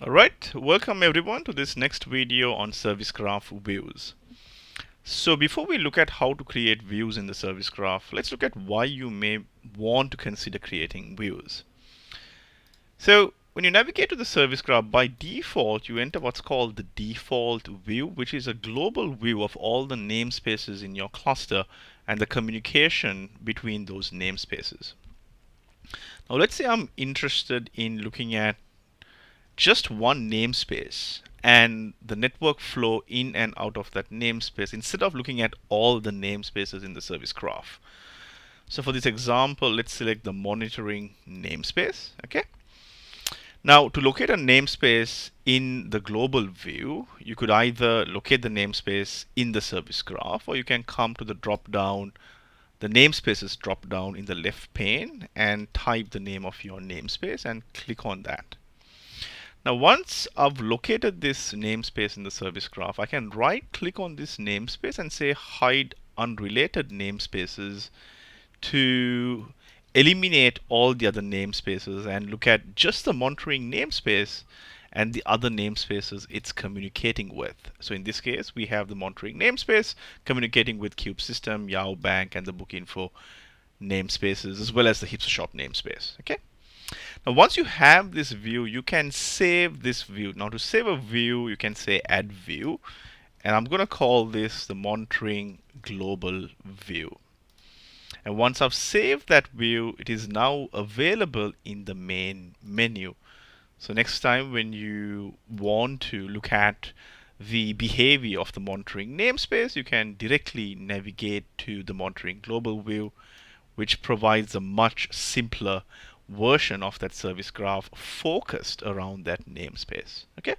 Alright, welcome everyone to this next video on Service Graph views. So before we look at how to create views in the Service Graph, let's look at why you may want to consider creating views. So when you navigate to the Service Graph, by default you enter what's called the default view, which is a global view of all the namespaces in your cluster and the communication between those namespaces. Now let's say I'm interested in looking at just one namespace and the network flow in and out of that namespace instead of looking at all the namespaces in the service graph. So for this example, let's select the monitoring namespace. Okay. Now to locate a namespace in the global view, you could either locate the namespace in the service graph, or you can come to the drop down, the namespaces drop down in the left pane, and type the name of your namespace and click on that. Now once I've located this namespace in the service graph, I can right click on this namespace and say hide unrelated namespaces to eliminate all the other namespaces and look at just the monitoring namespace and the other namespaces it's communicating with. So in this case, we have the monitoring namespace communicating with Cube System, Yahoo Bank, and the Book Info namespaces, as well as the Hipster Shop namespace. Okay. Now once you have this view, you can save this view. Now to save a view, you can say add view, and I'm going to call this the monitoring global view. And once I've saved that view, it is now available in the main menu. So next time when you want to look at the behavior of the monitoring namespace, you can directly navigate to the monitoring global view, which provides a much simpler version of that service graph focused around that namespace. Okay,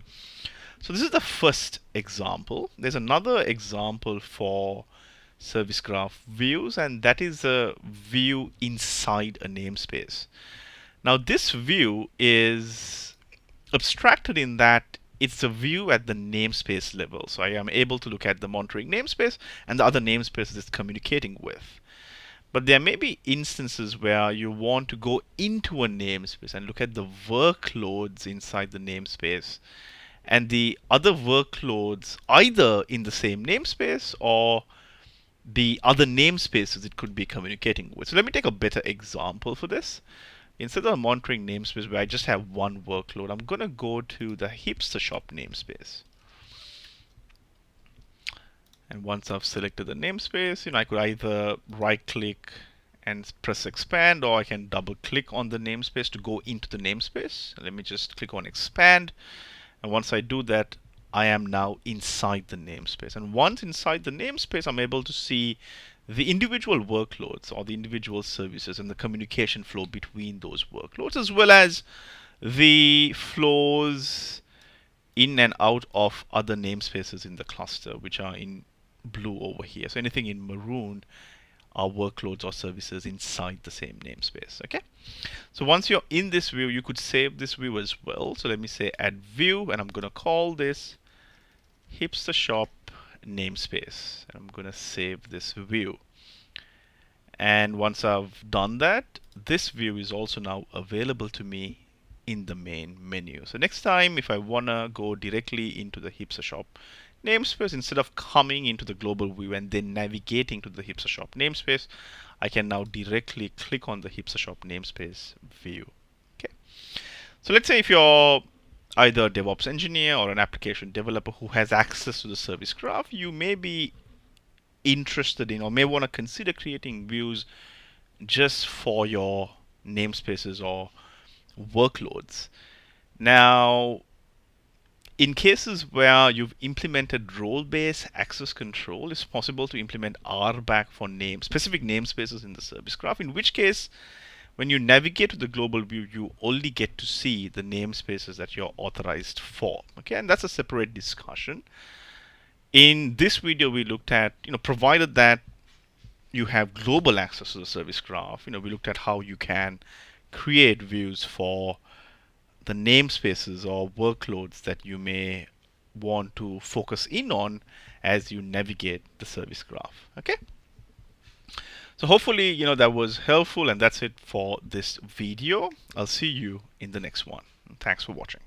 so this is the first example. There's another example for service graph views, and that is a view inside a namespace. Now this view is abstracted in that it's a view at the namespace level. So I am able to look at the monitoring namespace and the other namespaces it's communicating with. But there may be instances where you want to go into a namespace and look at the workloads inside the namespace and the other workloads either in the same namespace or the other namespaces it could be communicating with. So let me take a better example for this. Instead of a monitoring namespace where I just have one workload, I'm going to go to the Hipster Shop namespace. And once I've selected the namespace, I could either right click and press expand, or I can double click on the namespace to go into the namespace. Let me just click on expand. And once I do that, I am now inside the namespace. And once inside the namespace, I'm able to see the individual workloads or the individual services and the communication flow between those workloads, as well as the flows in and out of other namespaces in the cluster, which are in blue over here. So anything in maroon are workloads or services inside the same namespace. Okay. So once you're in this view, you could save this view as well. So let me say add view, and I'm going to call this Hipster Shop namespace. And I'm going to save this view. And once I've done that, this view is also now available to me in the main menu. So next time, if I want to go directly into the Hipster Shop namespace, instead of coming into the global view and then navigating to the Hipster Shop namespace, I can now directly click on the Hipster Shop namespace view. Okay. So let's say if you're either a DevOps engineer or an application developer who has access to the service graph, you may be interested in or may want to consider creating views just for your namespaces or workloads. Now, in cases where you've implemented role-based access control, it's possible to implement RBAC for specific namespaces in the service graph, in which case, when you navigate to the global view, you only get to see the namespaces that you're authorized for. Okay, and that's a separate discussion. In this video, we looked at, provided that you have global access to the service graph, we looked at how you can create views for the namespaces or workloads that you may want to focus in on as you navigate the service graph. Okay. So hopefully, that was helpful, and that's it for this video. I'll see you in the next one. Thanks for watching.